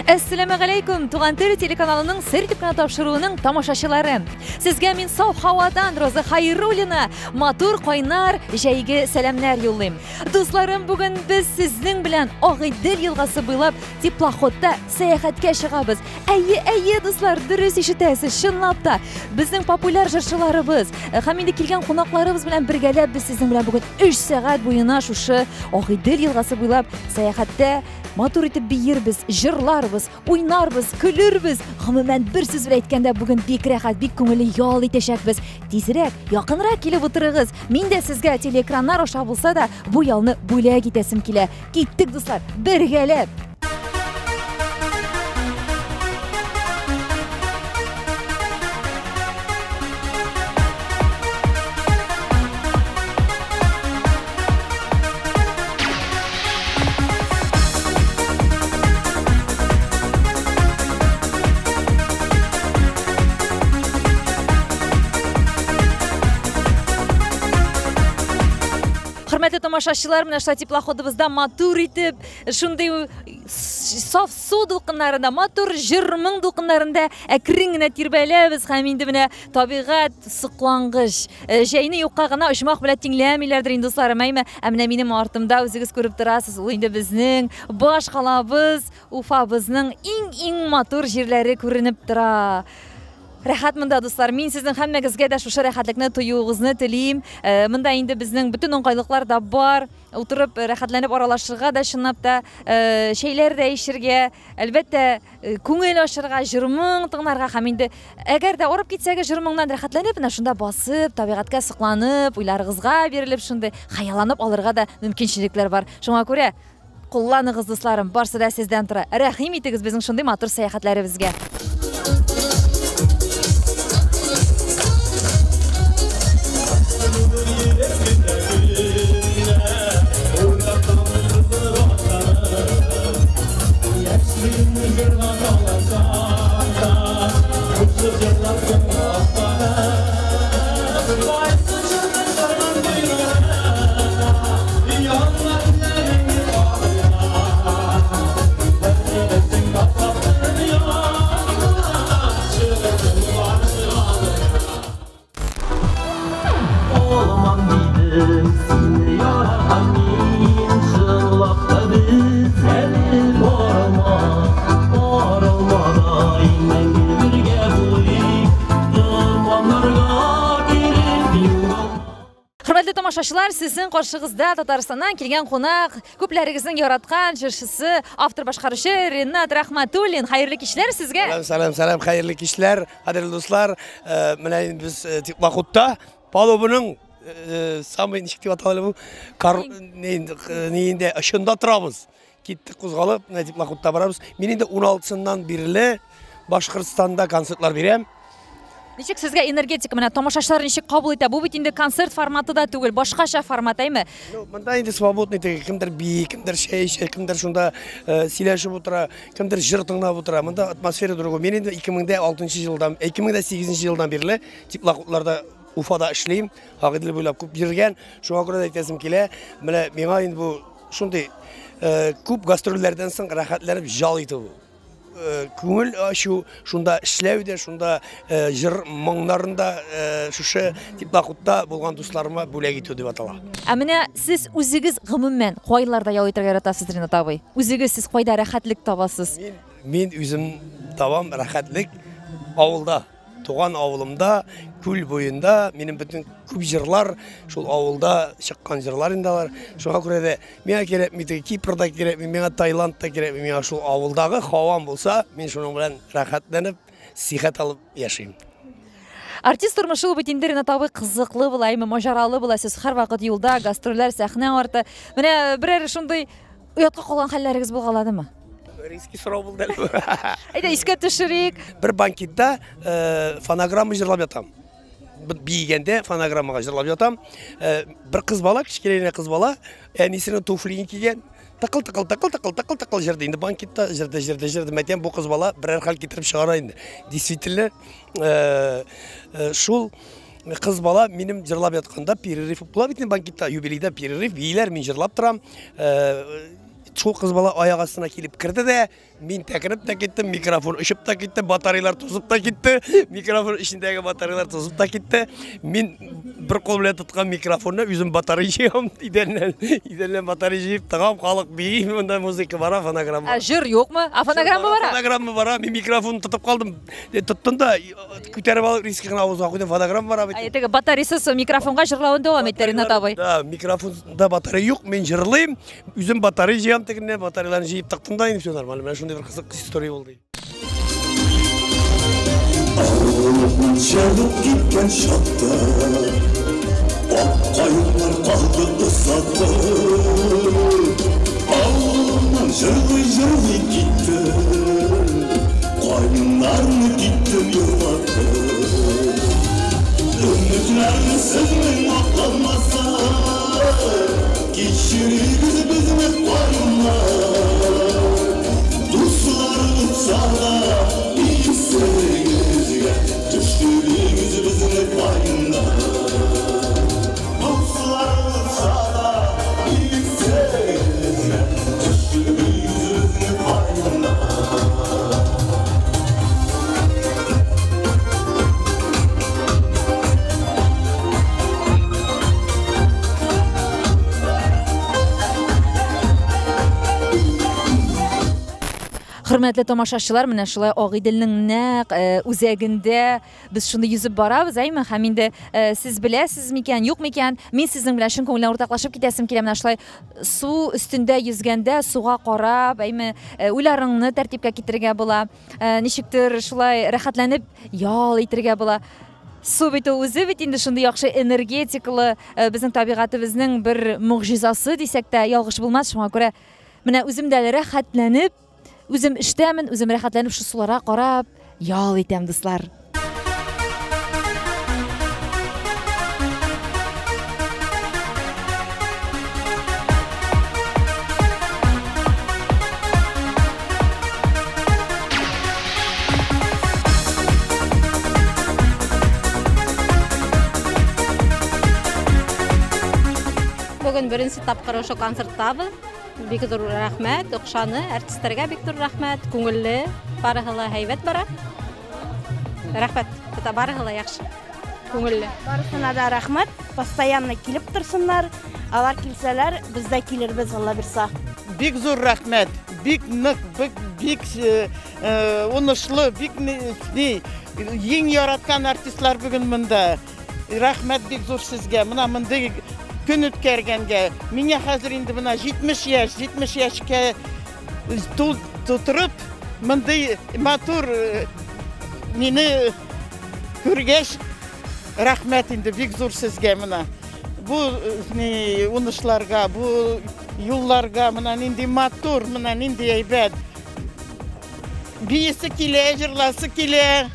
Assalamu alaikum, Туган тел телеканалының сер типкана тапшыруының тамашачылары. Сезгә мин саф һавадан Роза Хайруллина матур кайнар җәйге сәламнәр юллыйм. Дусларым, бүген без сезнең белән Агыйдел елгасы буйлап теплоходта сәяхәткә чыгабыз. Әйе, дуслар, дөрес ишетәсез, чынлап та. Безнең популяр җырчыларыбыз һәм инде килгән кунакларыбыз белән бергәләп без сезнең белән бүген 3 сәгать буена шушы Агыйдел елгасы буйлап сәяхәттә матур итеп биербез, җырларбыз, уйнарбыз, көлербез. Гомумән бер сүз белән әйткәндә бүген бик рәхәт, бик күңелле ял итәчәкбез. Тизрәк, якынрак килеп утырыгыз. Мин дә сезгә телеэкраннар аша булса да бу ялны бүләк итәсем килә. Киттек, дуслар, бергәләп. Хөрмәтле тамашачылар, менә шулай теплоходыбызда матур итеп, шундый саф су дулкыннарында, матур җыр-моң дулкыннарында әкрен генә тирбәләбез һәм инде менә табигать соклангыч. Җәйне юкка гына оҗмах белән тиңләмиләрдер инде дусларым, әйме? Менә минем артымда үзегез күреп торасыз, ул инде безнең баш калабыз, Уфабызның иң матур җирләре күренеп тора. Рәхәт монда, дуслар. Мин сезнең һәммәгезгә дә шушы рәхәтлекне тоюыгызны телим. Монда инде безнең бүтән уңгайлыклар да бар. Утырып рәхәтләнеп аралашырга да, чынлап та шәйләр дә ишергә, әлбәттә күңел ачырга, җыр-моң тыңларга һәм инде әгәр дә арып китсәгез җыр-моңнан рәхәтләнеп, менә шунда басып, табигатькә сокланып, уйларыгызга бирелеп, шундый хаялланып алырга да мөмкинчелекләр бар. Шуңа күрә кулланыгыз, дусларым, барсы да сездән тора. Рәхим итегез безнең шундый матур сәяхәтләребезгә. Тамашачылар, сезнең каршыгызда Татарстаннан килгән кунак, күпләрегезнең яраткан җырчысы, автор башкаручы Ринат Рахматуллин. Хәерле кичләр сезгә. Салам, хәерле кичләр, кадерле дуслар. Менә без теплоходта палубының самый ничек дип аталып, нинде ышында торабыз. Киттек кузгалып, менә теплоходта барабыз. Мин инде 16сыннан бирле Башкортстанда концертлар бирәм. Ничек сезгә энергетика менә тамашачылар ничек кабул итә? Бу бит инде концерт форматы да түгел, башкача формат, әйме? Монда инде свободный теге, кемдер бии, кемдер шәй эчә, кемдер шунда сөйләшеп утыра, кемдер җыр тыңлап утыра. Монда атмосфера другой. Мин инде 2006 елдан, 2008 елдан бирле теплоходларда Уфада эшлим, Агыйдел буйлап күп йөргән. Шуңа күрә әйтәсем килә. Менә миңа инде бу шундый күп гастрольләрдән соң рәхәтләнеп жал итү. Күңел ачу, шунда эшләүдә, шунда җыр-моңнарында шушы теплоходта булган дусларыма бүләк итү дип атала. Менә сез үзегез гомумән кайларда ял итәргә яратасыз, Ринат абый? Үзегез сез кайда рәхәтлек табасыз? Мин үзем табам рәхәтлек авылда. Туган авылымда, күл буенда, минем бүтән күп җырлар шул авылда чыккан җырлар индалар. Шуңа күрә дә миңа кирәк, Кипрда кирәк, миңа Таиландта кирәк, миңа шул авылдагы һавам булса, мин шуның белән рәхәтләнеп, сихәт алып яшим. Артист тормышы бит инде, Ринат абый, кызыклы була, маҗаралы була. Сез һәрвакыт юлда, гастрольләр, сәхнә арты. Менә берәр шундый уятка калган хәлләрегез булгаладымы? Риски сорау булды әле. Әйдә, искә төшерик. Бер банкетта фонограмма җырлап ятам. Бигәндә фонограммага җырлап ятам. Бер кыз бала, кичкенә кыз бала, әнисенең туфлиен кигән. Тыкыл җырды. Инде банкетта җырды. Мәтәм бу кыз бала берәр хәл китереп чыгара инде. Действительно, шул кыз бала минем җырлап ятканда перерыв була бит банкетта, юбилейда перерыв, бийләр, мин җырлап торам. Шул кыз бала аяк астына килеп керде дә, Мен тәкіріп та кеттім, микрофон ұшып та кетті, батареялар тозып та кетті, микрофон ішіндегі батареялар тозып та кетті. Мен бір қол біле тұтқан микрофонна өзім батарей жеймін, идернен батарей жейіп тағам, халық бейім, онда музыка бара, фонограмма. Жыр жоқ ма? Фонограмма бара? Фонограмма бара, мен микрофон тұтып қалдым. Тұттым да, көтеріп алып, рискіғын ауызға қойдым, фонограмма бара. Айтығы батарейсіз микрофонға жырлауын давам еттер, Ринат абай. Да, микрофонда батарей жоқ, мен жырлайым, өзім батарей жеймін тегінен, батарейларын жейіп тақтым да, все нормально. Бір қызық история болды. Ağlamın çalıp gitken şatta Akkayınlar kaldı ıslattı Ağlamın jırgı gitti Kaynlarını gittim yıllattı Ümitlerini sizmin aklanmasa Geçiririz bizimle kaynlar Dostlarımız sana iyi sevgimizge Düştüğümüz bizimle kayında Dostlarımız sana iyi sevgimizge Düştüğümüz bizimle kayında Hürmetli tomoshabchilar, mana shulay Og'idilning naq o'zagida biz shunda yuzib boramiz, aymi? Ham endi siz bilasizmikan, yo'qmikan? Men sizning bilan shunday ko'ngildan o'rtoqlashib ketasim keladi. Mana shulay suv ustida yuzganda suvga qarab, aymi, o'ylaringni tartibga keltirgan bo'la, nishikdir shulay rohatlanib yol etirgan bo'la. Suv bit o'zi bit endi shunday yaxshi energetikli bizning tabiatimizning bir mo'jizasi desak-da yolg'ish bo'lmas. Shunga ko'ra mana o'zimda rohatlanib O'zim ishdaman, o'zim rohatlanib shu suvlarga qarab, yol etam do'stlar. Bugun birinchi topqir o'sha konsertdamiz. Bekdur rahmat, o'qishani artistlarga Bekdur rahmat, ko'ngilli, barxila hayvat bara. Rahmat, bitta barxila yaxshi. Ko'ngilli. Barısına da rahmat, постоянно kelib tursunlar. Alar kelsalar, bizda kelirmiz, Alloh bersa. Bekdur rahmat, bek niq, bek unishli, bekni eng yaratgan artistlar bugun bunda. Rahmat Bekdur sizga. Mana bunday kun o'tkazganga, menga hozir endi buna 70 yoshga to'tirib, bunday motor meni ko'rgach, rahmat endi Bekdur sizga. Mana bu unishlarga, bu yo'llarga, mana endi motor, mana endi aybat. Biyisi kele, jırlası kele.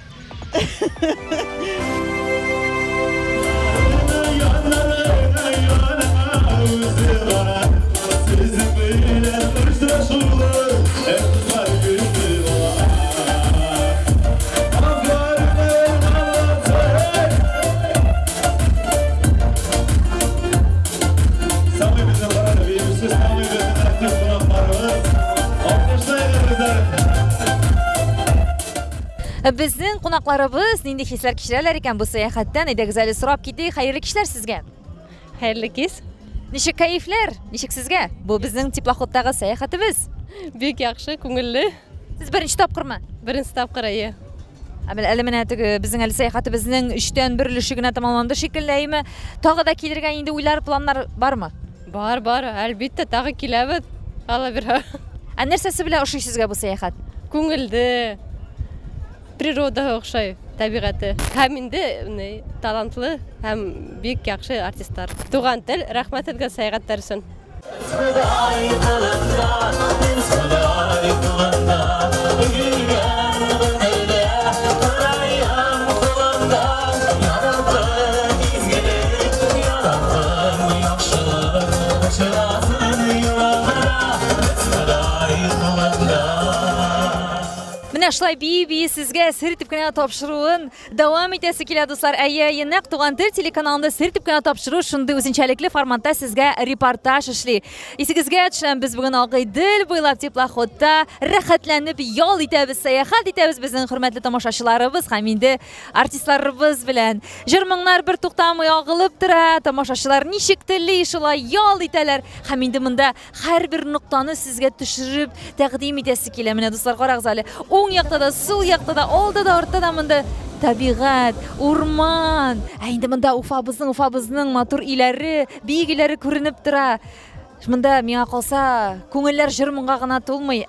Bizning qo'noqlarimiz nendek hislar kechirarlar ekan bu sayohatdan? Edi go'zali so'rab ketdik. Xayrli kishlar sizga. Xayrli kech. Nishik kayflar? Nishik sizga? Bu bizning teploxoddagi sayohatimiz. Bek yaxshi, ko'ngilli. Siz birinchi topqirmi? Birinchi topqir aya. Mana bizning sayohatimizning 3dan 1 tamomlandi shekillaymi? Tog'ida kelirgan endi o'ylar, planlar bormi? Bor, albatta tag'i kelamiz. Alloh berha. Narsasi bilan o'xshaysiz sizga bu sayohat? Ko'ngilli. Природа o'xshay, tabiati. Ham endi talantli, ham bek yaxshi artistlar. Tug'an til, rahmat etgan sayohatlar uchun. Менә шулай бии сезгә сер итеп кенә тапшыруын дәвам итәсе килә, дуслар. Әйе, нәкъ Туган тел телеканалында сер итеп кенә тапшыру шундый үзенчәлекле форматта сезгә репортаж эшли. Исегезгә төшәм, без бүген Агыйдел буйлап теплоходта рәхәтләнеп ял итәбез, сәяхәт итәбез безнең хөрмәтле тамашачыларыбыз һәм инде артистларыбыз белән. Җыр-моңнар бер туктамый агылып тора, тамашачылар ничек телли шулай ял итәләр. Һәм инде монда һәрбер ноктаны сезгә төшереп тәкъдим итәсе килә. Менә дуслар, карагыз әле. Уң якта да, сул якта да, алда да, артта да монда табигать, урман. Инде монда Уфабызның матур иләре, биек иләре күренеп тора. Монда миңа калса, күңелләр җыр-моңга гына тулмый,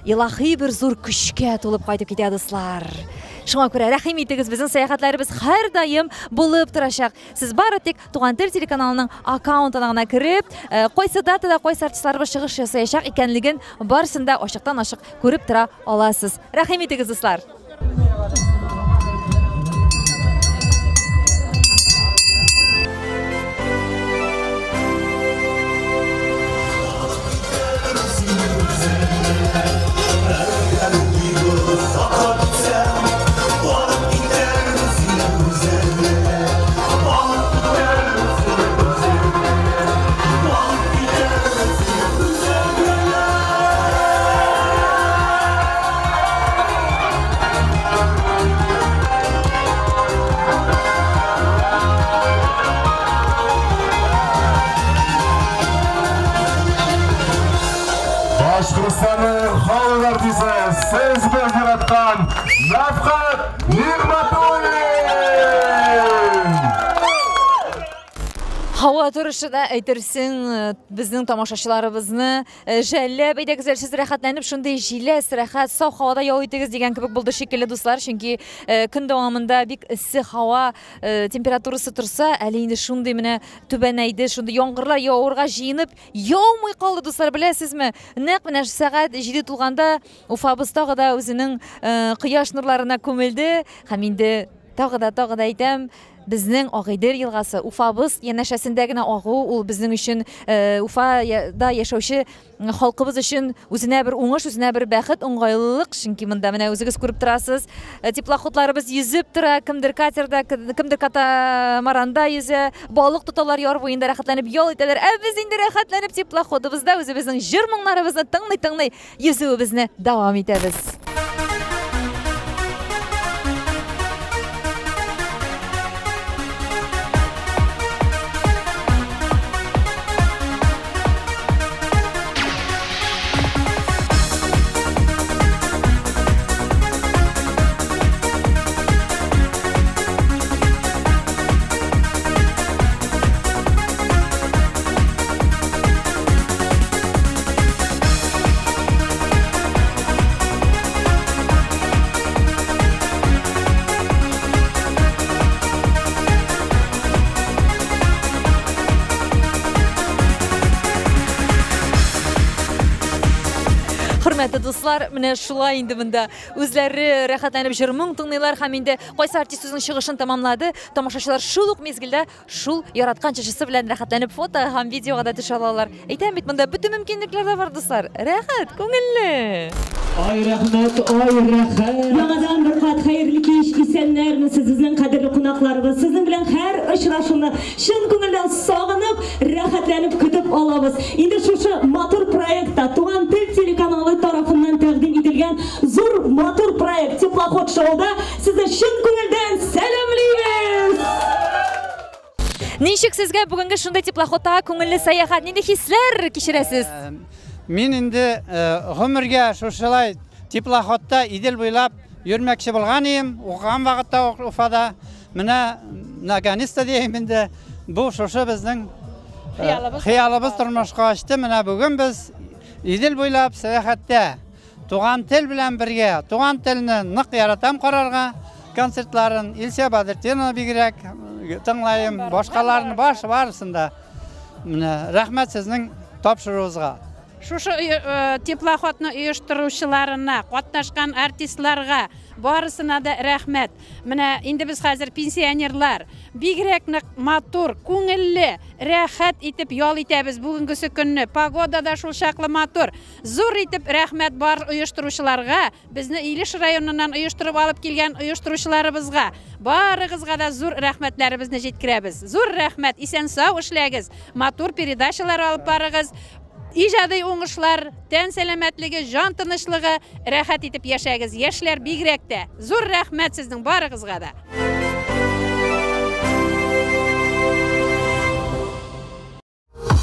илаһи бер зур көчкә тулып кайтып китә, дуслар. Шуңа күрә рәхим итегез, безнең сәяхәтләребез һәр даим булып торачак. Сез бары тик Туган тел телеканалының аккаунтына гына кирип, кайсы датада кайсы артистларыбыз чыгыш ясаячак икәнлеген барысын да ачыктан-ачык күреп тора аласыз. Рәхим итегез, дуслар. Башкортстанның халық артисі, сіз біз яратқан Рафхат Нигматуллин! Һава торышы да әйтерсең, безнең тамашачыларыбызны жәлләп әйдәгез, сез рәхәтләнеп шундый җиләс, рәхәт, саф һавада ял итегез дигән кебек булды шикелле, дуслар, чөнки көн дәвамында бик эссе һава температурасы торса, әле инде шундый менә түбәнәйде, шундый яңгырлар явырга җыенып, яумый калды, дуслар, беләсезме? Нәкъ менә сәгать 7 тулганда Уфабыз тагы да үзенең кояш нурларына күмелде һәм инде тагы да әйтәм, безнең Агыйдел елгасы, Уфабыз янәшәсендә генә агу, ул безнең өчен, Уфада яшәүче халкыбыз өчен үзенә бер уңыш, үзенә бер бәхет, уңгайлылык, чөнки монда менә үзегез күреп торасыз, теплоходларыбыз йөзеп тора, кемдер катерда, кемдер катамаранда йөзә, балык тоталар, яр буенда рәхәтләнеп ял итәләр. Без инде рәхәтләнеп теплоходыбызда үзебезнең җыр-моңнарыбызны тыңлый йөзүебезне дәвам итәбез. Хөрмәтле дуслар, менә шулай инде монда үзләре рәхәтләнеп җыр-моң тыңлыйлар һәм инде кайсы артист үзенең чыгышын тәмамлады. Тамашачылар шул ук мизгелдә шул яраткан чәчесе белән рәхәтләнеп фото һәм видеога да төшә алалар. Әйтәм бит, монда бөтен мөмкинлекләр дә бар, дуслар. Рәхәт, күңелле. Ай рәхмәт, ай рәхәт. Яңадан бер кат хәерле кич, исәннәрме сезнең кадерле кунакларыбыз. Сезнең белән һәр очрашуны чын күңелдән сагынып, рәхәтләнеп көтеп алабыз. Инде шушы матур проектта Туган тел телеканалы тарафыннан тәкъдим ителгән зур матур проект Теплоход шоуда сезне чын күңелдән сәламлыйбыз. Ничек сезгә бүгенге шундай теплоходта күңелле сәяхәт, нинди хисләр кичерәсез? Мин инде гомергә шушылай теплоходта Идел буйлап йөрмәкче булган идем, укыган вакытта Уфада. Менә наконец-то дигән инде бу шушы безнең хыялыбыз тормышка ашты. Менә бүген без Идел буйлап сәяхәттә Туган тел белән бергә, туган телне нык яратам карарга, концертларын Илсә Бадретдинова бигрәк тыңлайым, башкаларны барысында. Менә рәхмәт сезнең тапшыруыгызга. Шушы теплоходны оештыручыларына, катнашкан артистларга барысына да рәхмәт. Менә инде без хәзер пенсионерлар бигрәк нык матур, күңелле, рәхәт итеп ял итәбез бүгенгесе көнне. Погода да шул чаклы матур. Зур итеп рәхмәт бар оештыручыларга, безне Илеш районыннан оештырып алып килгән оештыручыларыбызга, барыгызга да зур рәхмәтләребезне җиткерәбез. Зур рәхмәт, исән-сау эшләгез, матур передачалар алып барыгыз. Ижади уңышлар, тән сәламәтлеге, жан тынычлыгы, рәхәт итеп яшәгез. Яшьләр бигрәк тә. Зур рәхмәт сезнең барыгызга да.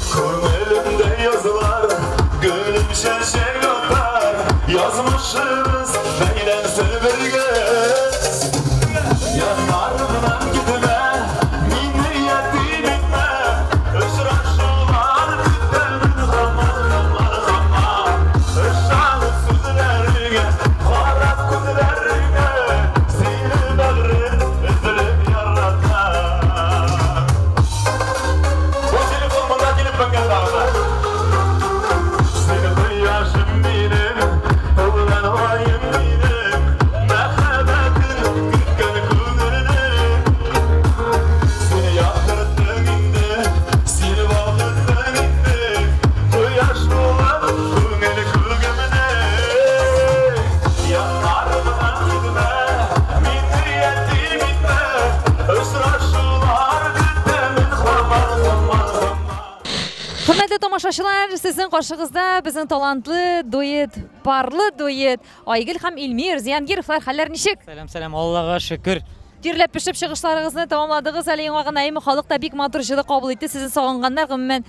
Күңелемдә язылар, гөлем шәшәк атар, язмышыбыз бәйләнсә бергә. Яннарымнан китмә, мине ятим итмә, очрашулар көтәмен хамар. Ышан сүзләргә, карап күзләргә, сине бәгърем эзләп яратам. Бу телефонда килеп бәгәрдә. Сине кояшым минем, тулган ваем минем, мәхәббәтен көткән күңелем. Сине яктырттың инде, сине вакыттың инде, кояш булып күңел күгемне. Яннарымнан китмә, мине ятим итмә, очрашулар көтәмен хамар. Хөрмәтле тамашачылар, сезнең каршыгызда безнең талантлы дуэт, парлы дуэт Айгөл һәм Илмир Зиянгировлар. Хәлләр ничек? Сәлам, Аллага шөкер. Тирләп пешеп чыгышларыгызны тамамладыгыз. Әле яңа гына әйме халык та бик матур җылы кабул итте. Сезне сагынганнар гомумән.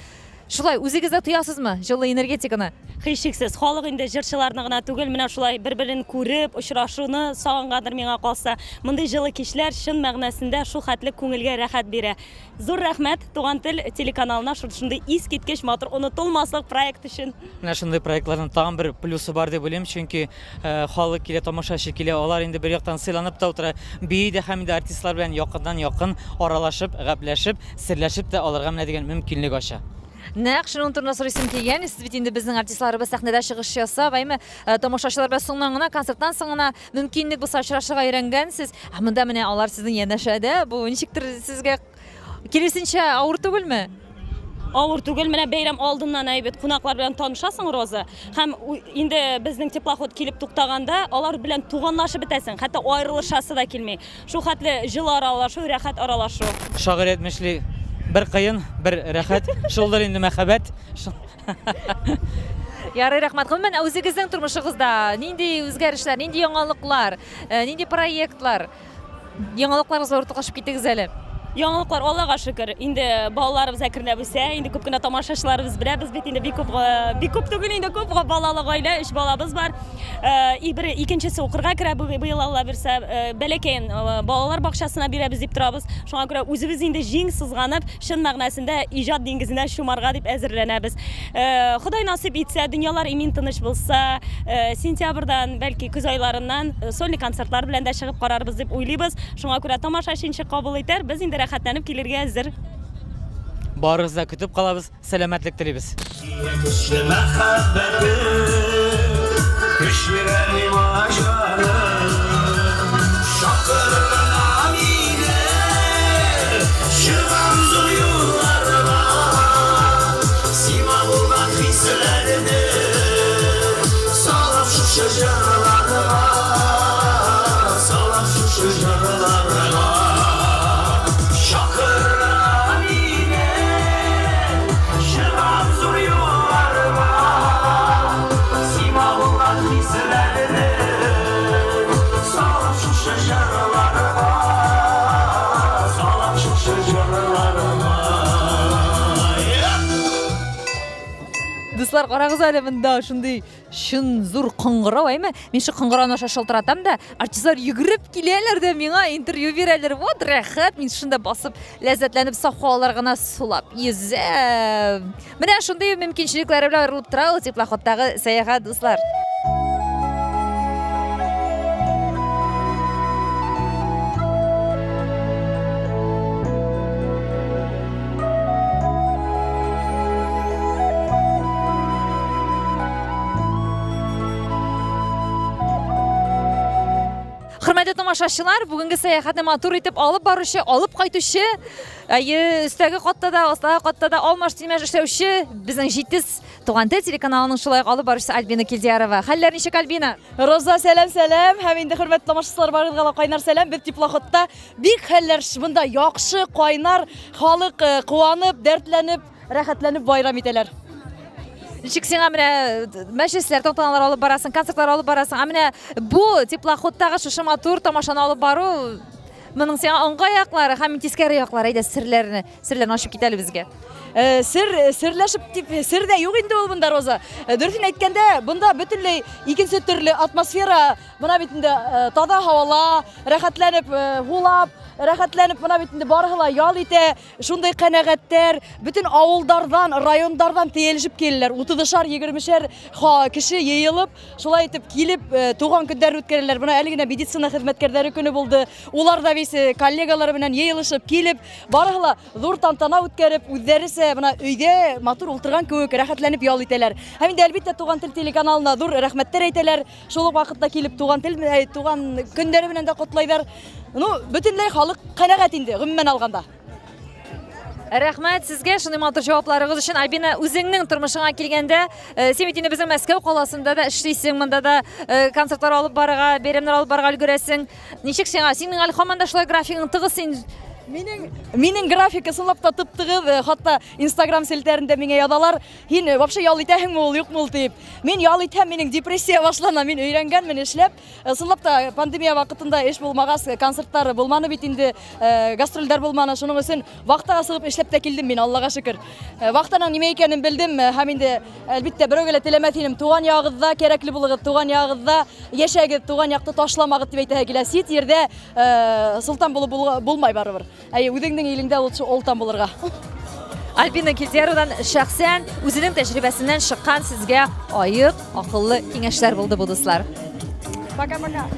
Шулай үзегез дә тоясызмы җылы энергетиканы? Һичшиксез, халык инде җырчыларны гына түгел, менә шулай бер-берен күреп, очрашуны сагынгандыр миңа калса. Мондый җылы кичләр чын мәгънәсендә шул хәтле күңелгә рәхәт бирә. Зур рәхмәт Туган тел телеканалына шундый искиткеч матур, онытылмаслык проект өчен. Менә шундый проектларның тагын бер плюсы бар дип уйлыйм, чөнки халык килә, тамашачы килә, алар инде бер яктан сыйланып та утыра, бии һәм инде артистлар белән якын аралашып, гәпләшеп, серләшеп тә алырга менә дигән мөмкинлек ача. Нәкъ шуның турында сорыйсым килгән, сез бит инде безнең артистларыбыз сәхнәдә чыгыш ясап, әйме тамашачылар белән соңнан гына, концерттан соң гына мөмкинлек булса очрашырга өйрәнгәнсез. Монда менә алар сезнең янәшәдә, бу ничектер сезгә киресенчә авыр түгелме? Авыр түгел, менә бәйрәм алдыннан әйбәт кунаклар белән танышасың, Роза. Һәм инде безнең теплоход килеп туктаганда, алар белән туганлашып бетәсең, хәтта аерылышасы да килми. Шул хәтле җылы аралашу, рәхәт аралашу. Шагыйрь әйтмешли, бер кыен, бер рәхәт, шулдыр инде мәхәббәт. Ярый, рәхмәт. Гомумән үзегезнең тормышыгызда нинди үзгәрешләр, нинди яңалыклар, нинди проектлар, яңалыкларыгыз ортаклашып китегез әле? Яңалыклар Аллага шөкер. Инде балаларыбыз әкренләп үсә, инде күп кенә тамашачыларыбыз беләбез бит, инде бик күп түгел, инде күп балалы гаилә, 3 балабыз бар. Икенчесе укырга керә быел Алла бирсә, бәләкәен балалар бакчасына бирәбез дип торабыз. Шуңа күрә үзебез инде җиң сызганып, чын мәгънәсендә иҗат диңгезенә шумарга дип әзерләнәбез. Ходай насип итсә, дөньялар имин тыныч булса, сентябрьдан, бәлки көз айларыннан сольный концертлар белән дә чыгып карарбыз дип уйлыйбыз. Шуңа күрә тамашачынчы кабул итәр, без инде рәхәтләнеп килергә әзер. Барыгызда көтеп калабыз, сәламәтлек телибез. Дуслар, карагыз әле монда шундый шын зур кыңгырау, әйме? Мин шу кыңгырауны шалтыратам да, артистлар йөгереп киләләр дә миңа интервью бирәләр. Вот рәхәт, мин шунда басып, ләззәтләнеп сафхалар гына сулап йөзәм. Менә шундый мөмкинчелекләр белән аерылып тора ул теплоходтагы сәяхәт, дуслар. тамашачылар, бүгінгі саяхатны матур итеп алып баручы, алып кайтучы, өстәге каттада, астагы каттада алмаш тимәш эшләүче безнең җитез Туган тел телеканалының шулай алып баручысы Альбина Килдиярова. Хәлләр ничек, Альбина? Роза, сәлам. Һәм инде хөрмәтле тамашачылар, барыгызга да кайнар сәлам. Без теплоходта бик хәлләр монда яхшы, кайнар, халык куанып, дәртләнеп, рәхәтләнеп байрам итәләр. Ничек сиңа менә мәҗлесләр, тантаналар алып барасың, концертлар алып барасың. Менә бу теплоходтагы шушы матур тамашаны алып бару моның сиңа аңгай яклары һәм тискәре яклары, әйдә серләрне ачып китәле безгә. Серләшеп дип, сер дә юк инде ул монда, Роза. Дөресен әйткәндә, монда бөтенләй икенче төрле атмосфера, моны бит инде таза һавала, рәхәтләнеп хулап, рәхәтләнеп моны бит инде барыгыла ял итә, шундый канәгатьтәр, бөтен авылдардан, районнардан тиелешеп киләләр. 30-шар, 20-шәр кеше йыелып, шулай итеп килеп, туган көндәр үткәрәләр. Моны әле генә медицина хезмәткәрләре көне булды. Улар да вис коллегалары белән йыелышып килеп, барыгыла зур тантана үткәреп, үзләре мына өйдә матур ултырган кебек рәхәтләнеп ял итәләр. Һәм инде әлбәттә Туган тел телеканалына зур рәхмәттәр әйтәләр. Шул вакытта килеп туган көндәре белән дә котлайлар. Бөтенләй халык канәгать инде гомумән алганда. Рәхмәт сезгә шундый матур җавапларыгыз өчен. Альбина, үзеңнең тормышыңа килгәндә, син бит инде безнең Мәскәү каласында да эшлисең, монда да концертлар алып барырга, бәйрәмнәр алып барырга өлгерәсең. Ничек сиңа? Синең әле һаман да шулай графигың тыгыз син. Минең графика сынлап та тып-тыгыз, хатта Instagram селтәрендә миңа язалар, "Һин вообще ял итәһеңме ул, юкмы ул?" дип. Мин ял итәм, минең депрессия башлана, мин өйрәнгәнмен эшләп. Сынлап та пандемия вакытында эш булмагас, концертлар булманы бит инде, гастрольләр булманы. Шуның өчен вакытка сыгып эшләп тә килдем мин, Аллага шөкер. Вакытның нимә икәнен белдем, һәм инде әлбәттә берәүгә лә теләмәтинем. Туган ягыгызда кирәкле булыгыз, туган ягыгызда яшәгез, туган якты ташламагыз дип әйтә килә. Сит ердә султан булып булмай барыбер. Үзеңнең илеңдә олтан булырга. Альбина Килдияровадан шәхсән үзенең тәҗрибәсеннән чыккан сезгә аек, акыллы киңәшләр булды бу дуслар. Пока-пока.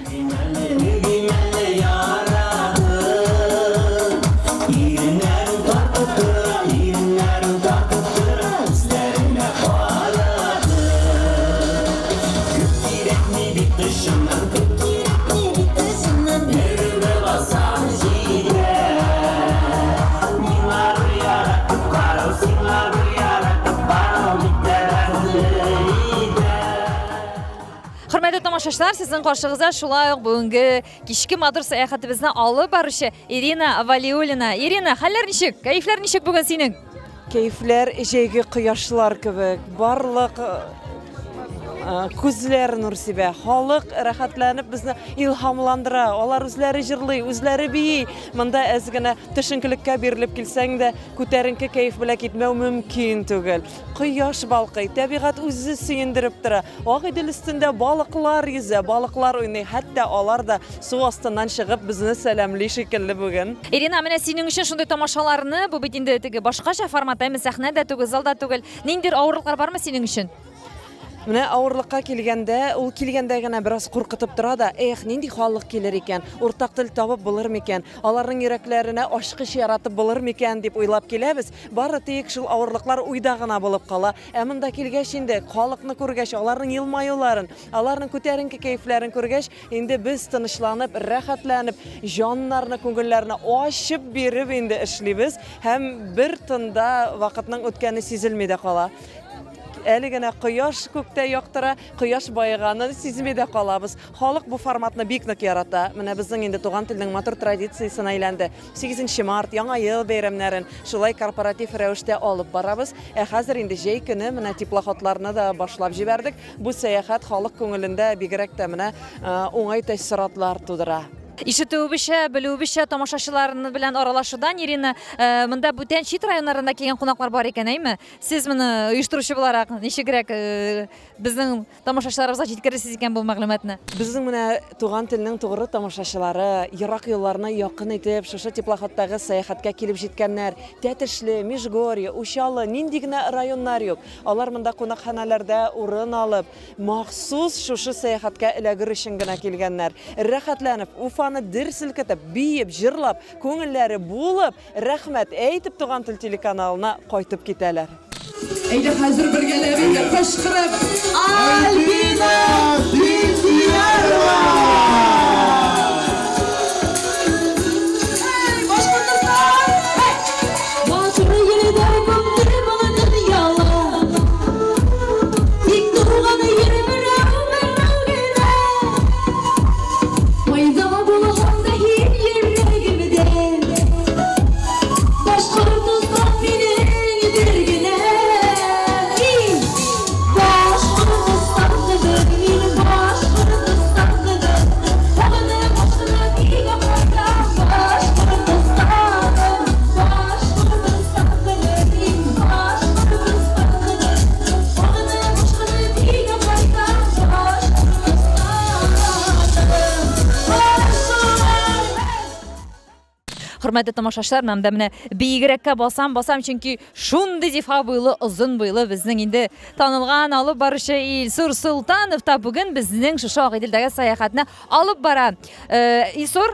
Хөрмәтле тамашачылар, сезнең каршыгызда шулай ук бүгенге кичке матур сәяхәтебезне алып баручы Ирина Валиуллина. Ирина, хәлләр ничек? Кәефләр ничек бүген синең? Кәефләр җәйге кояшлар кебек, барлык күзләр нур сибә. Халык рәхәтләнеп безне илһамландыра. Алар үзләре җырлый, үзләре бии. Монда әз генә төшенкелеккә бирелеп килсәң дә, күтәренке кәеф белән китмәү мөмкин түгел. Кояш балкый, табигать үзе сөендереп тора. Ак идел өстендә балыклар йөзә, балыклар уйный. Хәтта алар да су астыннан чыгып безне сәламли шикелле бүген. Ирина, менә синең өчен шундый тамашаларны, бу бит инде теге башкача форматта, сәхнәдә түгел, залда түгел. Ниндидер авырлыклар бармы синең өчен? Менә авырлыкка килгәндә, ул килгәндә генә бераз куркытып тора да, нинди халык килер икән, уртак тел табып булыр микән, аларның йөрәкләренә ачкыч яратып булыр микән дип уйлап киләбез. Бары тик шул авырлыклар уйда гына булып кала. Монда килгәч инде халыкны күргәч, аларның елмаюларын, аларның күтәренке кәефләрен күргәч, инде без тынычланып, рәхәтләнеп, җаннарны, күңелләрне ачып биреп инде эшлибез һәм бер тында вакытның үткәне сизелми дә кала. Әле генә кояш күктә яктыра, кояш байыганын сизми дә калабыз. Халык бу форматны бик нык ярата. Менә безнең инде туган телнең матур традициясына әйләнде. 8 март яңа ел бәйрәмнәрен шулай корпоратив рәвештә алып барабыз. Хәзер инде җәй көне менә теплоходларны да башлап җибәрдек. Бу сәяхәт халык күңелендә бигрәк тә менә уңай тәэсиратлар тудыра. Ишетүебезчә, белүебезчә, тамашачыларны белән аралашудан, Ирина, монда бүтән чит районнарында килгән кунаклар бар икән, әйме? Сез моны оештыручы буларак ничегрәк безнең тамашачыларыбызга җиткерәсез икән бу мәгълүматны? Безнең менә туган телнең тугры тамашачылары, ерак юлларны якын итеп, шушы теплоходтагы сәяхәткә килеп җиткәннәр, Тәтешле, Межгорье, Ущалы, нинди генә районнар юк. Алар монда кунакханәләрдә урын алып, махсус шушы сәяхәткә эләгер өчен генә килгәннәр. Рәхәтләнеп, Уфаны дер селкетеп, биеп, җырлап, күңелләре булып, рәхмәт әйтеп туган тел телеканалына кайтып китәләр. Әйдә хәзер бергәләбез кычкырып, Альбина Килдиярова! hurmatli tomoshabinlar, men de mine biyigrekka basam çünkü şunday zifa boylu, uzun boylu bizning endi tanılgan alып barışı İlsur Sultanov da bugün bizning şu Şoğidildagi sayohatni olib bora. İlsur,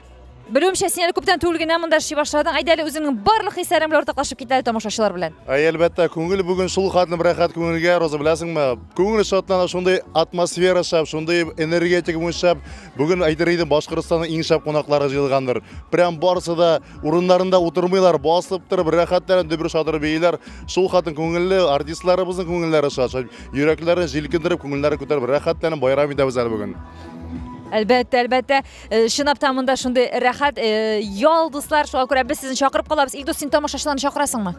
Bilumcha sen ko'pdan to'lgina munda ish boshlading. Aydali o'zining barliq hislaring bilan o'rtoqlashib ketadi tomoshachilar bilan. Albatta, ko'ngil bugun sulxatni bir rahat ko'ngilga rozi bilasingmi? Ko'ngil shodlanib, shunday atmosfera shab, shunday energetik mushab, bugun aytiraydi Boshqirdistonning eng shab qo'noqlari yig'ilgandir. Prям borsida o'rinlarida o'tirmaylar, bosib turib rahatlanib debir shodir beylar, sulxatning ko'ngilli artistlarimizning ko'ngillari shod, yuraklarini jilkindirib, ko'ngillari ko'tarib rahatlanib bayram etamiz bugun. Albatta, shinab tamında shunday rahat yol do'stlar, shuga ko'ra biz sizni chaqirib qolamiz. Ilk do'sting tomoshachilarni chaqirasizmi?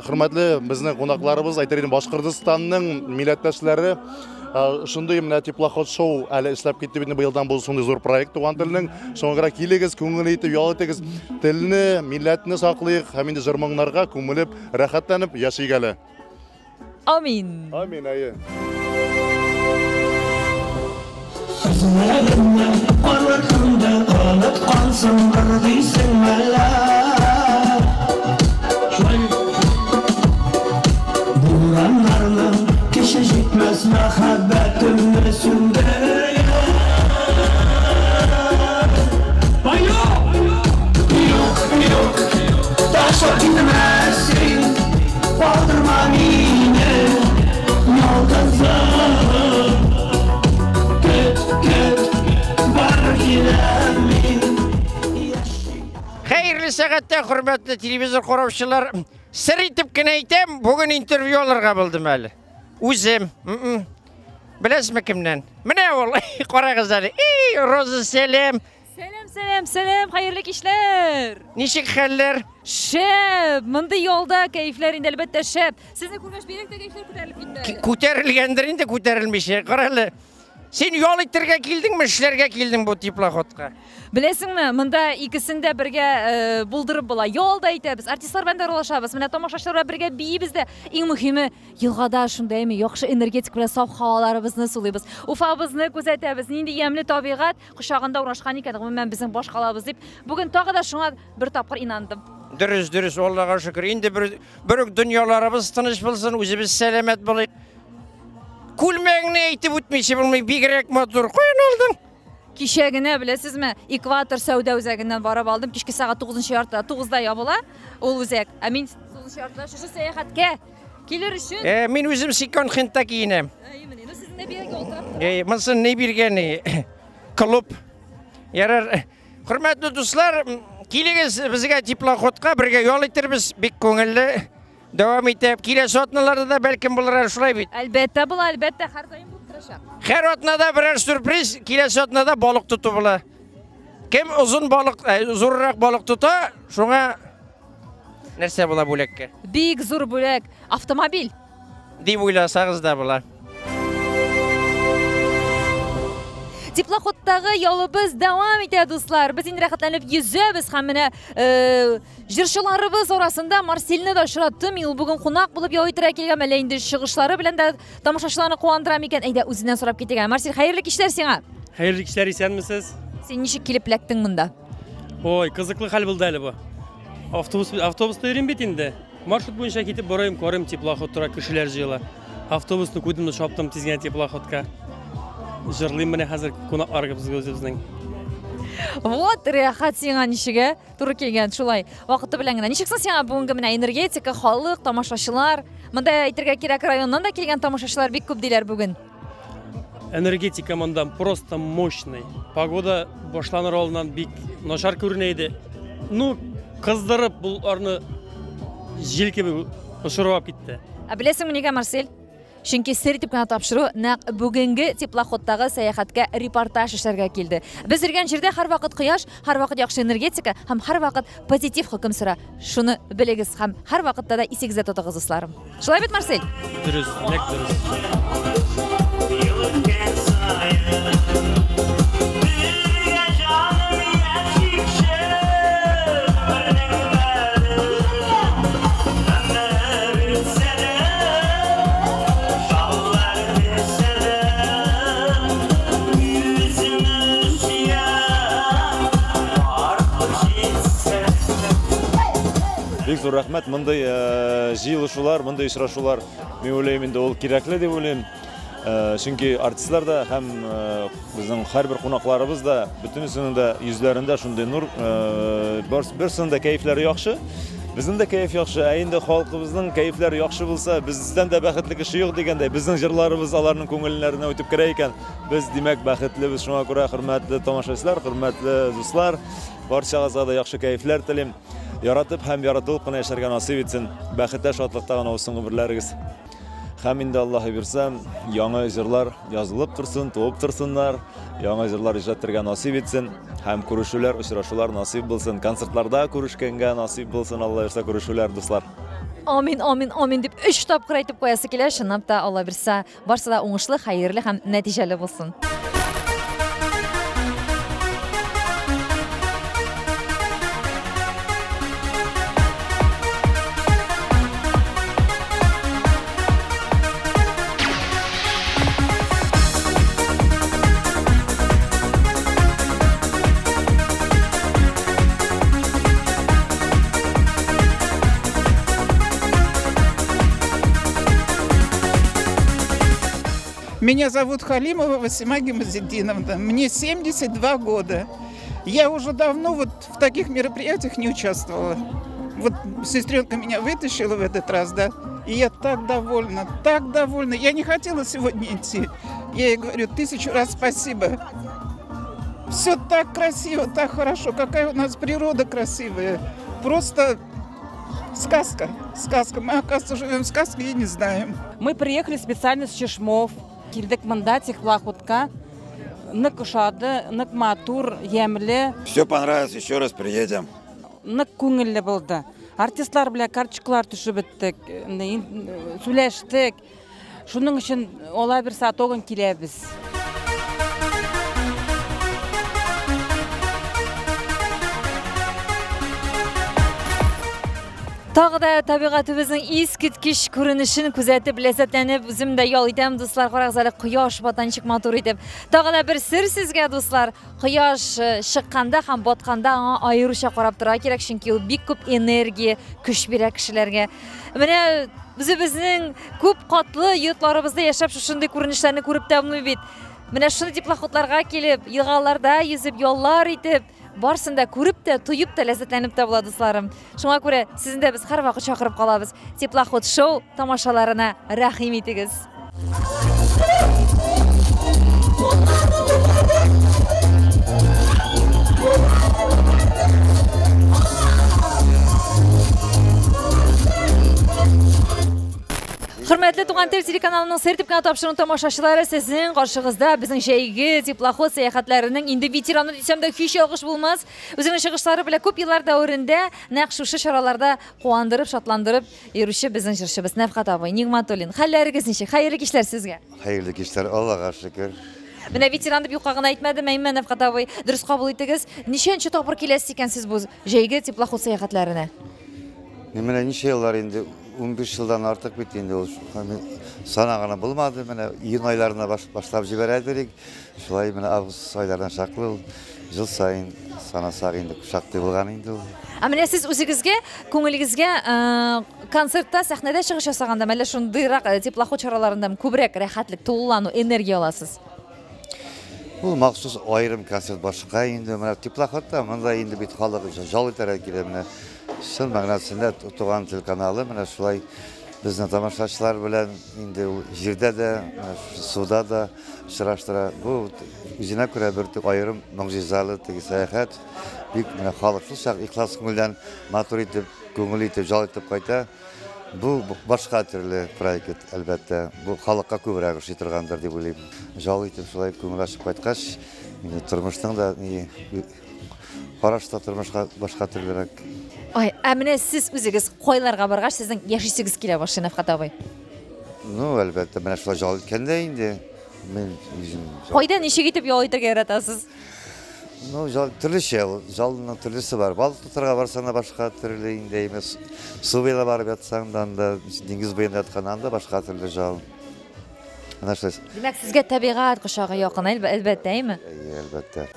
Hurmatli bizning qo'noqlarimiz, aytaylik Boshqirdistonning millatdoshlari shunday mana teplоход show hali ishlab ketdi. Bu yildan bu shunday zo'r proyekt tugan tilning. So'ngra keligiz, ko'ngil yetib, yo'l etigiz, tilni, millatni saqlaylik, hamda jurmonlarga ko'milib, rahatlanib yashaygali. Amin. Amin ayi. Sözlerine korkumda alıp kalsın kırdıysan mala Buranlarını kişi gitmez muhabbetimle sündürüyor Yok, taşa gitmezsin Kaldırma beni yoldansın Hayırlı saatda hürmetli televizyon korovchilar, sir etib gina aytam, bugun intervyularga bildim hali. O'zim, bilasizmi kimdan? Mana vallahi qora qizlar. Roza selam. Selam, hayırlı işler. Nechik hallar? Shab, munda yo'lda kayflar endi albatta shab. Sizni ko'rgach berakda kayflar ko'tarilib ketdi. Ko'tarilgandir, endi ko'tarilmish. Qarali. Sen yo'l ittirga keldingmi, ishlarga kelding bu teplоходga? Bilasizmi, munda ikkisini birga buldirib bo'la. Yo'lda aytamiz, artistlar bilan aralashamiz. Mana tomoshachilar bilan birga biyibizda. Eng muhimi, yilg'ada shundaymi, yaxshi energetik bilan sof havolarimizni sulaymiz. Ufamizni kuzatamiz. Endi yamli tabiat qushog'ida o'rnashgan ekan, men bizning boshqalamiz deb. Bugun tog'ida shunga bir topqir inandim. Durust, Allohga shukr. Endi bir dunyolarimiz tinch bo'lsin, o'zimiz salomat bo'laylik. Kulmagini aytib o'tmaychi bilmay begrek motor qo'yin olding. Kechagina bilasizmi, Ekvator savdo o'zagidan borib oldim. Kechki soat 9:30da yo'qola. Ol o'zak. Amin 9:30da shu sayohatga kelir uchun. Men o'zim sekond-handda kiyinam. Mana siz ne berga o'tiribsiz? Mensin ne bergani? Klub. Yarar. Hurmatli do'stlar, keligiz bizga teplоходga birga yo'l itirmiz. Bek ko'ngilli. Davom etib, kelasi otnalarda balkim bo'lar shulay bit. Albatta, har doim bo'lib turashadi. Har otnada biror surpriz, kelasi otnada baliq tutib bo'lar. Kim uzun baliq, zo'rroq baliq tuta, shunga narsa bo'lar bo'lakka. Big zo'r bo'lak, avtomobil deb o'ylasag'izda bo'lar. Teplоходdagi yo'limiz davom etadi do'stlar. Biz endi rahatlanib yuzamiz ham mana jirchilarimiz orasida Marselni da uchratdim. Men bugun qo'noq bo'lib yo'ytira kelgan mana endi shig'ishlari bilan da tomoshachilarni quvondiram ekan. Ayda o'zidan so'rab ketagan. Marsel, xayrli ishlar senga. Xayrli ishlar esanmisiz? Sen nechik kelib lakding bunda? Voy, qiziqli hal bo'ldi hali bu. Avtobusda yuring bet endi. Marshrut bo'yicha ketib borayim, ko'rim teplоходga kishilar jiyla. Avtobusni ko'dimni shopdim tizgan teplоходga. Jırlayım bana hazır konaklarga bizga o'zimizning. Вот, rahat senga nishiga to'g'ri kelgan shulay. Vaqti bilangina. Nishiksan senga bugungi mana energetika, xalq, tomoshachilar, menda aytirga kerak rayondan da kelgan tomoshachilar bek ko'p deylar bugun. Energetika menda просто мощный. Погода boshlanır oldan bek noshar ko'rinaydi. Ну, qizdirib bularni jelka ushirib olib ketdi. Bilasizmi nega Marsel? Chunki seritib qana topshiruv naq bugungi teplоходdagi sayohatga reportaj ishlarga keldi. Biz yurgan yerda har vaqt quyosh, har vaqt yaxshi energetika, ham har vaqt pozitiv hukm sura. Shuni biligiz, ham har vaqtda da esingizda tutig'iz do'stlarim. Shulay bet Marsel? Durust, nek durust. зур рахмет. Мындай жыйылышуулар, мындай учурашуулар мен ойлойм инде ол керекле деп ойлойм. Чөнки артистлар да һәм безнең һәрбер кунакларыбыз да бүтүнесенең дә йөзләрендә шундый нур, берсенең дә кайфлары яхшы. Безнең дә кайф яхшы, ә инде халкыбызның кайфлары яхшы булса, бездән дә бәхетле кеше юк дигәндәй, безнең җырларыбыз аларның күңелләренә үтеп керә икән. Без димәк бәхетлебез. Шуңа күрә хөрмәтле тамашачылар, хөрмәтле дуслар, барчагызга да яхшы кайфлар телим. Яратып һәм яратылып кына яшәргә насыйп итсен. Бәхеттә, шатлыкта гына булсын гомерләрегез. Һәм инде Аллаһы бирсә, яңа җырлар язылып торсын, туып торсыннар, яңа җырлар иҗат итәргә насыйп итсен, һәм күрешүләр, очрашулар насыйп булсын, концертларда күрешкәнгә насыйп булсын, Алла бирсә күрешүләр, дуслар. Амин, амин, амин дип 3 тапкыр әйтеп куясы килә, чынлап та Алла бирсә, барсы да уңышлы, хәерле һәм нәтиҗәле булсын. Меня зовут Халимова Васима Гимазиддиновна. Мне 72 года. Я уже давно вот в таких мероприятиях не участвовала. Вот сестренка меня вытащила в этот раз, да. И я так довольна, так довольна. Я не хотела сегодня идти. Я ей говорю 1000 раз спасибо. Все так красиво, так хорошо. Какая у нас природа красивая. Просто сказка, сказка. Мы, оказывается, живем в сказке и не знаем. Мы приехали специально с Чешмов. Килдек мында теплоходка. Нык ушады, нык матур, ямле. Все понравилось, еще раз приедем. Нык күңелле булды. Артистлар белән карточкалар төшеп беттек, сүләштек. Шуның өчен ола бер саат огын киләбез. Тағы да табиғатыбыздың искиткіш күрінішін күзәтіп, ләззәтләнеп, үзем дә ял итәм, дуслар, қарағыз әле кояш батанчык матур итеп. Тағы да бір сер сезгә, дуслар, кояш шыққанда һәм батқанда аңа айырыша карап тора кирәк, чөнки ул бик күп энергия, көч бирә кешеләргә. Менә безнең күп катлы йортларыбызда яшәп шушындый күренешләрне күреп тәмле бит. Менә шундый теплоходларга килеп, елгаларда йөзеп, яллар итеп, барсын да күреп тә, туеп тә, ләззәтләнеп тә була, дусларым. Шуңа күрә сезне дә без һәрвакыт чакырып калабыз. Теплоход шоу тамашаларына рәхим итегез. Хөрмәтле Туган тел телеканалының сер тепкән тапшыруын тамашачылары, сезнең каршыгызда безнең җәйге теплоход сәяхәтләренең инде ветераны дисәм дә һич ялгыш булмас. Үзенең чыгышлары белән күп еллар дәврендә нәкъ шушы чараларда куандырып, шатландырып йөрүче безнең җырчыбыз Нәфкать абый, Нигъматуллин. Хәлләрегез ничек? Хәерле кичләр сезгә. Хәерле кичләр, Аллага шөкер. Менә ветеран дип юкка гына әйтмәдем, әйме Нәфкать абый, дөрес кабул итегез. Ничәнче тапкыр киләсез икән сез бу җәйге теплоход сәяхәтләренә? Менә ничә еллар инде 15 жылдан артык бит инде ул санаганы булмады. Менә июнь айларына башлап җибәрәдек. Шулай менә август айлардан шаклы жыл сайын санасак инде шактый булган инде ул. Менә сез үзегезгә, күңелегезгә концертта, сәхнәдә чыгыш ясаганда, мәле шундыйрак теплоход чараларында күбрәк рәхәтлек, тулылану, энергия аласыз? Ул махсус айрым концерт башка инде. Менә теплоходта монда инде бит халык жал итәргә килә. Менә шул мәгънәсендә Туган телеканалы менә шулай безнең тамашачылар белән инде җирдә дә, суда да очраштыра. Бу үзенә күрә бер айрым могҗизалы сәяхәт. Бик менә халык шулчак ихлас күңелдән матур итеп, күңел итеп, жал итеп кайта. Бу башка төрле проект, әлбәттә. Бу халыкка күбрәк эш итергәндер дип уйлыйм. Жал итеп шулай күңел ачып кайткач, инде тормышның да карашта тормышка башка төрлерәк. Ай, менә сез үзегез кайларга баргач, сезнең яшисегез килә башлый, Нәфкать абый. Ну, әлбәттә, менә шулай жал иткәндә инде мен үзем. Кайда ничек итеп ял итәргә яратасыз? Ну, жал төрлечә, жалның төрлесе бар. Балык тотарга барсаң да башка төрле инде эмес. Су буена барып ятсаң да, диңгез буенда ятканнан да башка төрле жал. Менә шулай. Димәк, сезгә табигать кошагы якын, әлбәттә, әйме? Әлбәттә.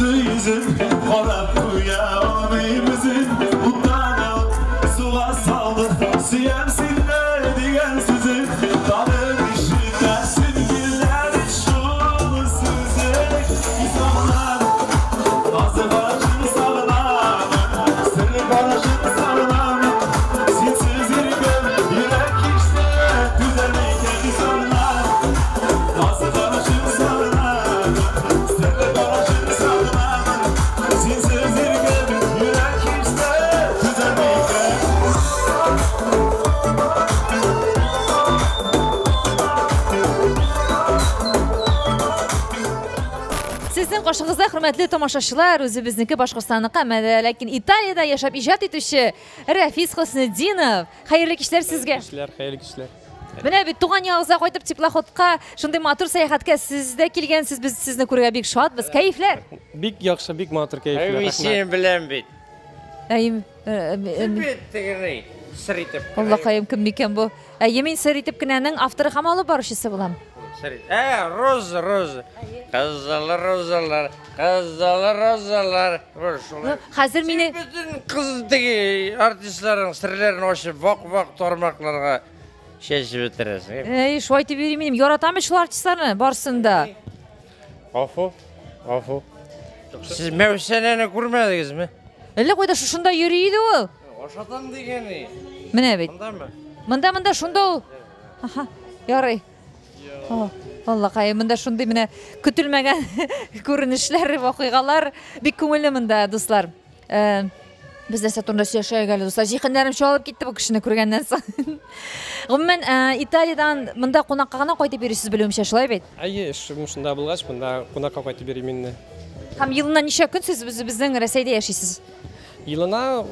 baktı yüzüm Karab uyanımızın Utanı suğa saldı Siyemsinler diyen sözü Tanır işinden Sürgüler şunu süzük İnsanlar Nazı barışın sağlar Sırrı barışın sağlar Sinsiz irgim Yürek işte Düzenleyken insanlar Nazı barışın sağlar Sırrı barışın sağlar Sinsiz irgim Yürek işte Düzenleyken Sizin qoşuğunuzda hürmetli tamaşaçılar, özümüzniki Başkırstanlıqı əmədə, lakin İtaliyada yaşab icad etüşü Rəfiz Hüsnüddinov. Hayırlı kişiler sizge. Hayırlı kişiler. Mine bir tuğan yağıza koytup teplaxotqa, şunday matur sayahatga sizde kelgensiz, biz sizni ko'rgan bek şadbız, kayifler. Bik yaxşı, bik matur kayifler. Sen bilen bit. Ayım, Bittigini sırıtıp. Allah qayım kim mikan bu? Yemin sırıtıp kinaның avtori ham olib borishisi bilan. Roza, roza. Kızlar, rozalar, kızlar, rozalar. Hazır meni bütün kızdagi artistlerin sirlerini açıp vak tormaklarga şeşip bitiresin. Şu aytib bereyim, yaratamı şu artistlarni barsında. Afu. Siz Mevseneni görmediniz mi? Elle qo'yda shunda yuriydi u. Oşatan degeni. Mine bit. Mında shunda u. Aha, yoray. Vallahi qayım, mında shunday mine kutilmagan ko'rinishlar, voqealar bek ko'ngilli mында do'stlar. Biz de Saturn'da yaşayagalı dostlar. Zihinlerim çoğalıp gitti bu kişini ko'rgandan so'ng. Umuman İtalyadan mında qonaqqa qana qaytib berasiz bilumcha, shulay bit. Ayy, shunda bo'lgach, bunda qonaqqa qaytib berayman. Ham yılına necha kun siz bizning Rossiyada yashaysiz? Yılına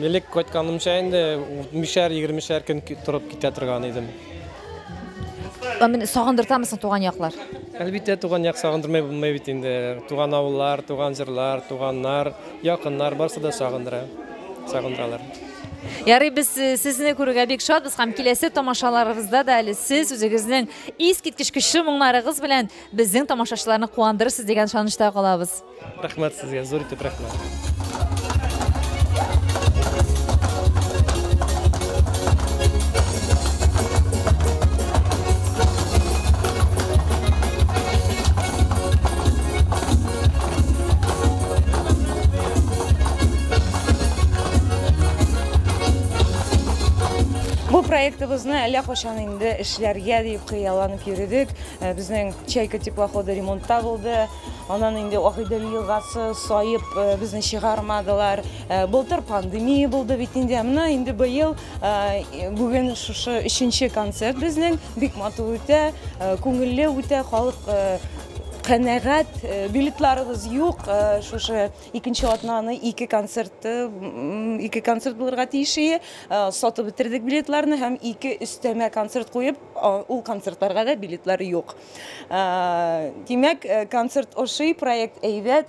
elek qaytganimcha endi 20-20 kun turib keta turgan edim. Meni sog'indirtamisiz tug'an yoqlar? Albatta tug'an yoq sog'indirmay bo'lmaydi bit endi. Tug'an ovullar, tug'an jirlar, tug'anlar, yaqinlar barsa da sog'indiralar. Yari biz sizni ko'rgan bek shod, biz ham kelasi tomoshalarımızda da siz o'zingizning eskitkish kuchli munglaringiz bilan bizning tomoshachilarni quvondirasiz degan ishonchda qolamiz. Rahmat sizga, zo'r etib rahmat. Bu proyektimizni allaqachon endi ishlarga deb qiyolanib yurdik. Bizning Chayka teplоходы remontda bo'ldi. Ondan endi Oqidali yilg'asi soyib bizni chiqarmadilar. Былтыр pandemiya bo'ldi bitindi. Mana endi bu yil bugun shu 3-konsert bizning bek matur o'ta, ko'ngilli o'ta, xalq qanag'at, biletlarimiz yo'q. Shu ikkinchi atnani 2 konsert bo'lirga tegishli. Sotib bitirdik biletlarni, ham 2 üsteme konsert qo'yib, u konsertlarga da biletlar yo'q. Demak, konsert o'sha proyekt aybat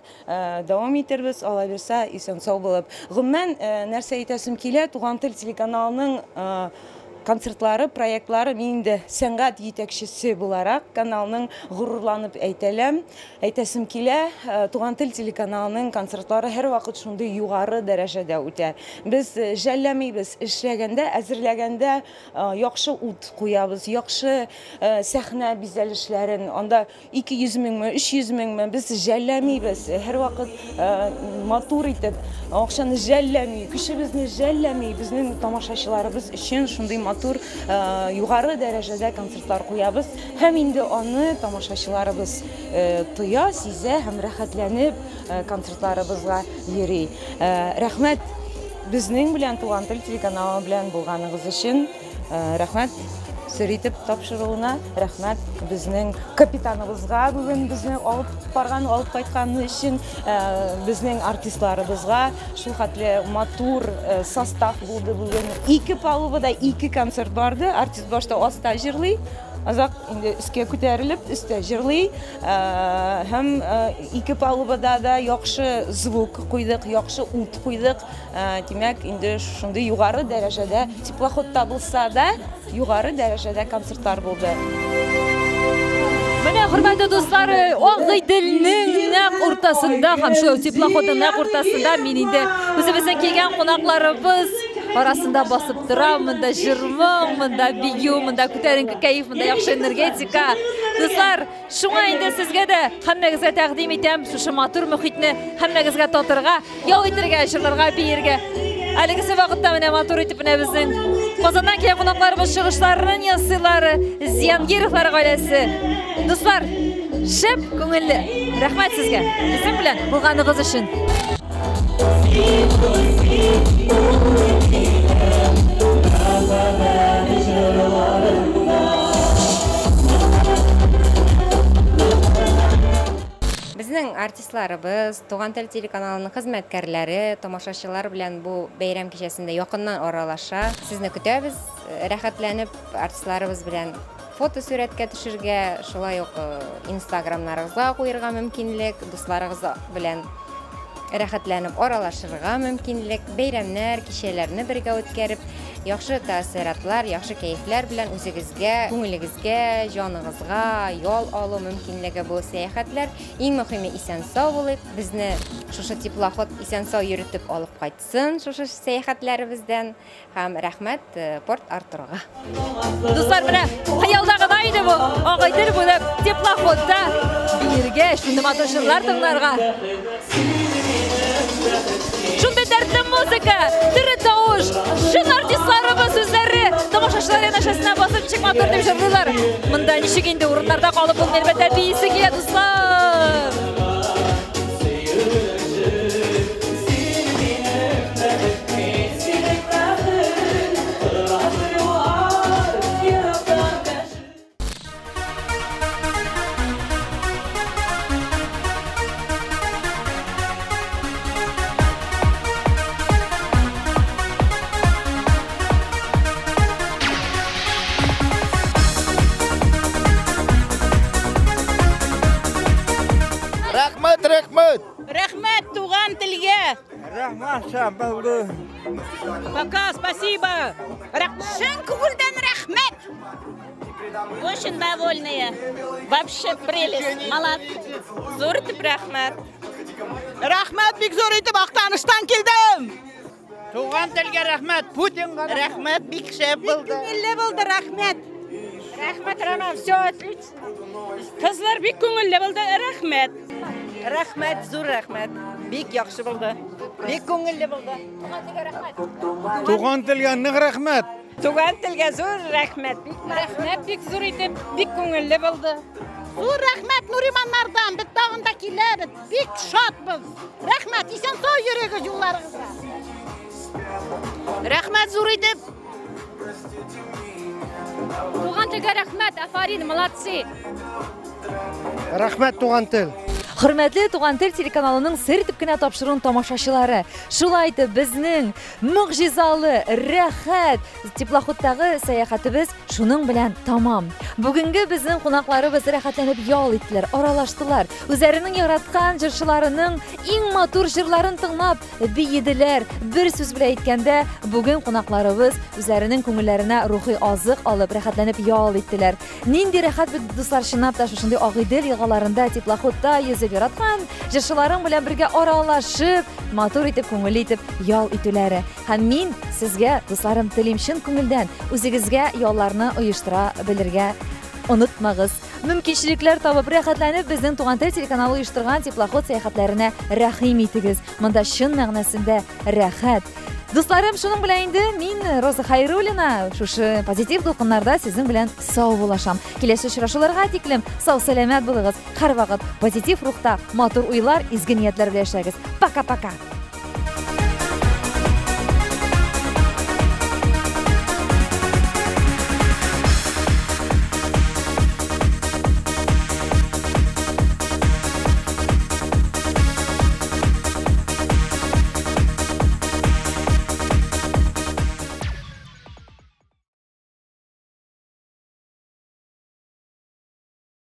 davom ettirmiz, olaversa eson sog' bo'lib. Umuman narsa aytasim keladi, Tugan til telekanalining konsertlari, proyektlari mende san'at yetakchisi bo'larak kanalning g'ururlanib aytasim kela, Tugan til telekanalining konsertlari har vaqt shunday yuqori darajada o'tadi. Biz jallamaymiz, ishlaganda, azirlaganda yaxshi o't qo'yamiz, yaxshi sahna bezalishlarini, onda 200 mingmi, 300 mingmi biz jallamaymiz. Har vaqt matur etib, o'xshani jallamay, kuchimizni jallamay, bizning tomoshachilarimiz uchun shunday yuqori darajada konsertlar qo'yamiz. Ham endi uni tomoshachilarimiz to'ya, siza, ham rohatlanib konsertlarimizga yuri. Rahmat bizning bilan Tugan til telekanali bilan bo'lganingiz uchun. Rahmat Sürütüp topşırığına rahmet bizning kapitanımızga bugün bizni olib bargan, olib qaytgani için bizning artistlarimizga şu hatli matur sastav bo'ldi bugün. 2 palubada 2 konsert vardı. Artist boshda osta jirli, azaq endi üstga ko'tarilib, üstda jirli. Ham 2 palubada da yaxshi zvuk qo'ydik, yaxshi o't qo'ydik. Demak, endi shunday yuqori darajada teplaxodda bo'lsa da yuqori darajada konsertlar bo'ldi. Менә хөрмәтле дуслар, Агыйделнең нәкъ уртасында һәм шул теплоходның нәкъ уртасында мин инде үзебезнең килгән кунакларыбыз арасында басып торам. Монда җырлау, монда бию, монда күтәренке кайф, монда яхшы энергетика. Дуслар, шуңа инде сезгә дә һәммәгезгә тәкъдим итәм шушы матур мөхитне һәммәгезгә татырга, ял итәргә, җырларга, биергә. Әлегесе вакытта менә матур итеп менә безнең Казаннан килгән кунакларыбыз чыгышларын ясыйлар, Зиянгировлар гаиләсе. Дуслар, шәп күңелле. Рәхмәт сезгә. Безнең белән булганыгыз өчен. Безнең артистларыбыз, Туган тел телеканалының хезмәткәрләре, тамашачылар белән бу бәйрәм кичәсендә якыннан аралаша. Сезне көтәбез, рәхәтләнеп артистларыбыз белән фото сүрәткә төшергә, шулай ук Инстаграмнарыгызга куярга мөмкинлек, дусларыгыз белән рәхәтләнеп аралашырга мөмкинлек, бәйрәмнәр, кичәләрне бергә үткәреп, яхшы тәэсиратлар, яхшы кәефләр белән үзегезгә, күңелегезгә, җаныңызга ял алу мөмкинлеге бу сәяхәтләр. Иң мөһиме исән-сау булып, безне шушы теплоход исән-сау йөртеп алып кайтсын шушы сәяхәтләребездән. Һәм рәхмәт Порт Артурга. Дуслар, менә хыялдагыда иде бу. Агыйдел булып теплоходта биргә шундый матур җырлар тыңларга. Шундай дәртле музыка, тере тавыш, шын артистларыбыз үзләре тамашачылар янәшәсенә басып чык матур дип җырлыйлар. Монда ничек инде урыннарда калып булмый, әлбәттә бийсе килә, дуслар. Рәхмәт туган телгә. Рәхмәт булды. Пока, спасибо. Шын күңелдән рәхмәт. Очень довольные. Вообще прелесть. Молодцы. Зур итеп рәхмәт. Рәхмәт, бик зур итеп Актаныштан килдем. Туган телгә рәхмәт. Путинга рәхмәт, бик шәп булды. Күңелле булды, рәхмәт. Рәхмәт, Роман, все отлично. Кызлар бик күңелле булды, рәхмәт. Рәхмәт, зур рәхмәт. Бик яхшы булды. Бик күңелле булды. Туган телгә нык рәхмәт. Туган телгә зур рәхмәт. Рәхмәт, бик зур итеп, бик күңелле булды. Зур рәхмәт Нуриманнардан, бит тагында киләбез. Бик шатбыз. Рәхмәт, исән-сау йөрегез юлларыгызга. Рәхмәт зур итеп. Туган телгә рәхмәт, афарин, молодцы. Рәхмәт туган тел. Хөрмәтле Туган тел телеканалының сер итеп кенә тапшыруын тамашачылары, шулай итеп безнең мөгъҗизалы, рәхәт теплоходтагы сәяхәтебез шуның белән тамам. Бүгенге безнең кунакларыбыз рәхәтләнеп ял иттеләр, аралаштылар. Үзләренең яраткан җырчыларының иң матур җырларын тыңлап биеделәр. Бер сүз белән әйткәндә, бүген кунакларыбыз үзләренең күңелләренә рухи азык алып рәхәтләнеп ял иттеләр. Нинди рәхәт бит дуслар, чынлап та шушындый Агыйдел елгаларында теплоходта яраткан җырчыларың белән бергә аралашып, матур итеп, күңелле итеп ял итүләре. Һәм мин сезгә, дусларым, телим чын күңелдән үзегезгә ялларны оештыра белергә онытмагыз. Мөмкинчелекләр табып, рәхәтләнеп безнең Туган тел телеканалы оештырган теплоход сәяхәтләренә рәхим итегез. Монда чын мәгънәсендә рәхәт. Дусларым, шуның белән инде мин, Роза Хайруллина, шушы позитив дулкыннарда сезнең белән сау булашам. Киләсе очрашуларга тиклем сау-сәламәт булыгыз. Һәр вакыт позитив рухта, матур уйлар, изге ниятләр белән яшәгез. Пока-пока.